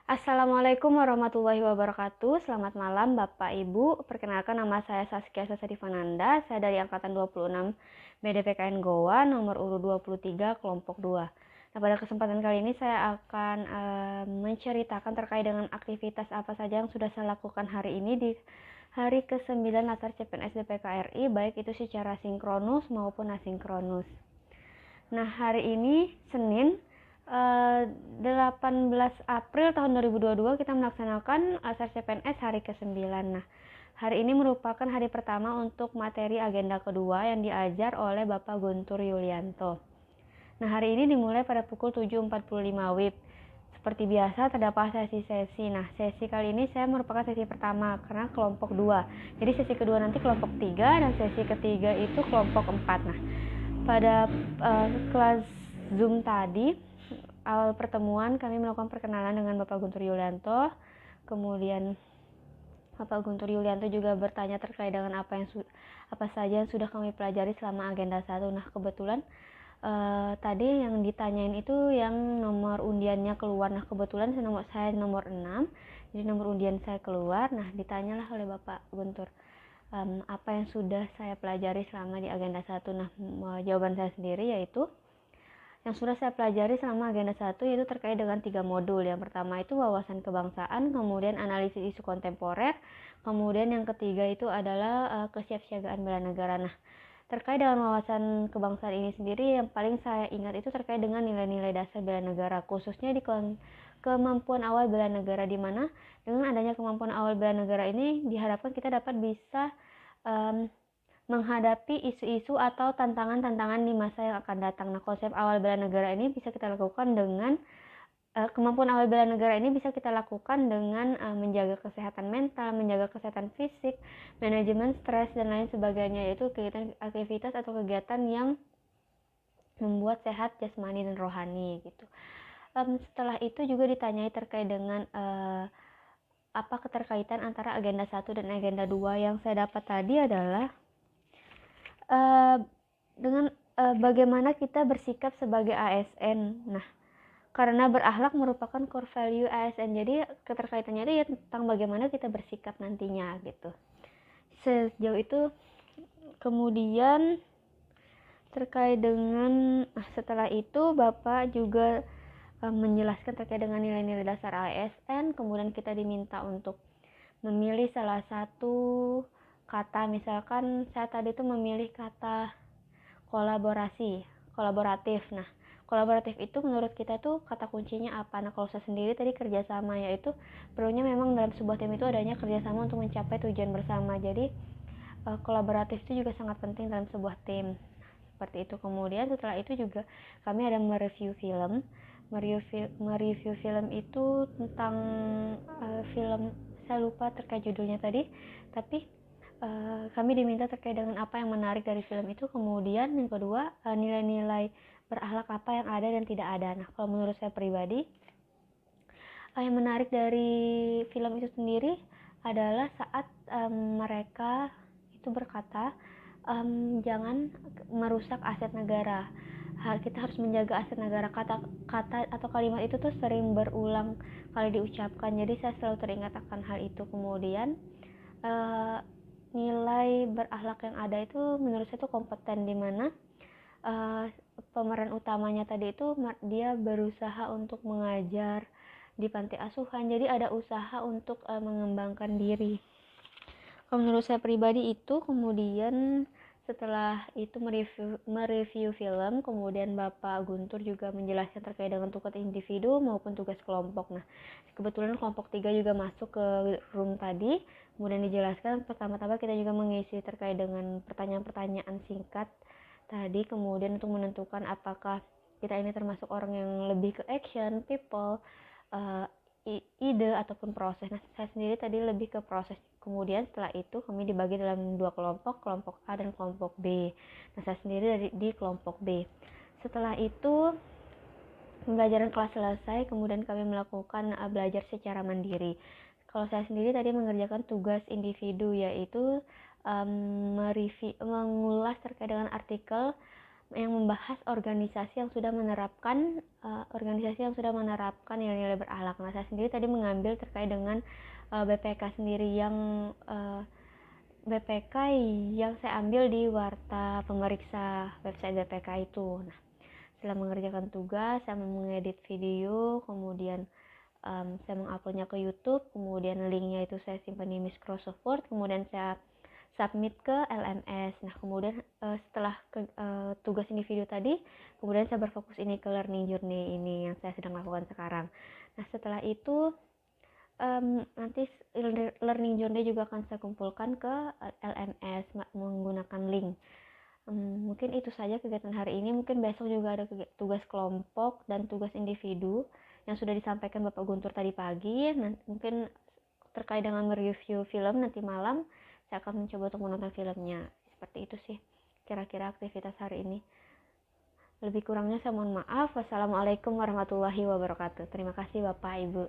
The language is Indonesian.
Assalamualaikum warahmatullahi wabarakatuh. Selamat malam Bapak Ibu. Perkenalkan, nama saya Saskia Sasadifananda. Saya dari angkatan 26 BDPKN Goa nomor urut 23 kelompok 2. Nah, pada kesempatan kali ini saya akan menceritakan terkait dengan aktivitas apa saja yang sudah saya lakukan hari ini di hari ke-9 Latar CPNS BPKRI, baik itu secara sinkronus maupun asinkronus. Nah, hari ini Senin 18 April tahun 2022 kita melaksanakan ASER CPNS hari ke-9. Nah, hari ini merupakan hari pertama untuk materi agenda kedua yang diajar oleh Bapak Guntur Yulianto. Nah, hari ini dimulai pada pukul 7.45 WIB. Seperti biasa terdapat sesi-sesi. Nah, sesi kali ini saya merupakan sesi pertama karena kelompok 2. Jadi sesi kedua nanti kelompok 3 dan sesi ketiga itu kelompok 4. Nah, pada kelas Zoom tadi, awal pertemuan kami melakukan perkenalan dengan Bapak Guntur Yulianto. Kemudian Bapak Guntur Yulianto juga bertanya terkait dengan apa saja yang sudah kami pelajari selama agenda 1. Nah, kebetulan tadi yang ditanyain itu yang nomor undiannya keluar. Nah, kebetulan saya nomor 6, jadi nomor undian saya keluar. Nah, ditanyalah oleh Bapak Guntur apa yang sudah saya pelajari selama di agenda 1. Nah, jawaban saya sendiri yaitu yang sudah saya pelajari selama agenda 1 yaitu terkait dengan 3 modul. Yang pertama itu wawasan kebangsaan, kemudian analisis isu kontemporer, kemudian yang ketiga itu adalah kesiapsiagaan bela negara. Nah, terkait dengan wawasan kebangsaan ini sendiri, yang paling saya ingat itu terkait dengan nilai-nilai dasar bela negara, khususnya di kemampuan awal bela negara, di mana dengan adanya kemampuan awal bela negara ini diharapkan kita dapat bisa menghadapi isu-isu atau tantangan-tantangan di masa yang akan datang. Nah, konsep awal bela negara ini bisa kita lakukan dengan kemampuan awal bela negara ini bisa kita lakukan dengan menjaga kesehatan mental, menjaga kesehatan fisik, manajemen stres dan lain sebagainya, yaitu kegiatan aktivitas atau kegiatan yang membuat sehat jasmani dan rohani gitu. Setelah itu juga ditanyai terkait dengan apa keterkaitan antara agenda 1 dan agenda 2. Yang saya dapat tadi adalah dengan bagaimana kita bersikap sebagai ASN. Nah, karena berakhlak merupakan core value ASN, jadi keterkaitannya itu ya tentang bagaimana kita bersikap nantinya gitu. Sejauh itu. Kemudian terkait dengan setelah itu Bapak juga menjelaskan terkait dengan nilai-nilai dasar ASN. Kemudian kita diminta untuk memilih salah satu kata. Misalkan saya tadi itu memilih kata kolaboratif. Nah, kolaboratif itu menurut kita tuh kata kuncinya apa? Nah, kalau saya sendiri tadi kerjasama, yaitu perlunya memang dalam sebuah tim itu adanya kerjasama untuk mencapai tujuan bersama. Jadi kolaboratif itu juga sangat penting dalam sebuah tim. Seperti itu. Kemudian setelah itu juga kami ada mereview film. Mereview film itu tentang film, saya lupa terkait judulnya tadi, tapi kami diminta terkait dengan apa yang menarik dari film itu. Kemudian yang kedua, nilai-nilai berakhlak apa yang ada dan tidak ada. Nah, kalau menurut saya pribadi, yang menarik dari film itu sendiri adalah saat mereka itu berkata, jangan merusak aset negara. Kita harus menjaga aset negara. Kata atau kalimat itu tuh sering berulang kali diucapkan, jadi saya selalu teringat akan hal itu. Kemudian nilai berakhlak yang ada itu menurut saya itu kompeten, dimana pemeran utamanya tadi itu dia berusaha untuk mengajar di panti asuhan, jadi ada usaha untuk mengembangkan diri. Kalau menurut saya pribadi itu. Kemudian setelah itu mereview film, kemudian Bapak Guntur juga menjelaskan terkait dengan tugas individu maupun tugas kelompok. Nah, kebetulan kelompok 3 juga masuk ke room tadi. Kemudian dijelaskan pertama-tama kita juga mengisi terkait dengan pertanyaan-pertanyaan singkat tadi. Kemudian untuk menentukan apakah kita ini termasuk orang yang lebih ke action, people, ide ataupun proses. Nah, saya sendiri tadi lebih ke proses. Kemudian setelah itu kami dibagi dalam 2 kelompok, kelompok A dan kelompok B. Nah, saya sendiri di kelompok B. Setelah itu pembelajaran kelas selesai, kemudian kami melakukan belajar secara mandiri. Kalau saya sendiri tadi mengerjakan tugas individu, yaitu mengulas terkait dengan artikel yang membahas organisasi yang sudah menerapkan nilai-nilai berakhlak. Nah, saya sendiri tadi mengambil terkait dengan BPK sendiri BPK yang saya ambil di Warta Pemeriksa website BPK itu. Nah, setelah mengerjakan tugas, saya mengedit video, kemudian saya menguploadnya ke YouTube, kemudian linknya itu saya simpan di Microsoft Word, kemudian saya submit ke LMS. Nah, kemudian setelah tugas individu tadi, kemudian saya berfokus ini ke learning journey ini yang saya sedang lakukan sekarang. Nah, setelah itu nanti learning journey juga akan saya kumpulkan ke LMS menggunakan link. Mungkin itu saja kegiatan hari ini. Mungkin besok juga ada tugas kelompok dan tugas individu yang sudah disampaikan Bapak Guntur tadi pagi. Nanti mungkin terkait dengan mereview film nanti malam saya akan mencoba untuk menonton filmnya. Seperti itu sih kira-kira aktivitas hari ini. Lebih kurangnya saya mohon maaf. Wassalamualaikum warahmatullahi wabarakatuh. Terima kasih Bapak Ibu.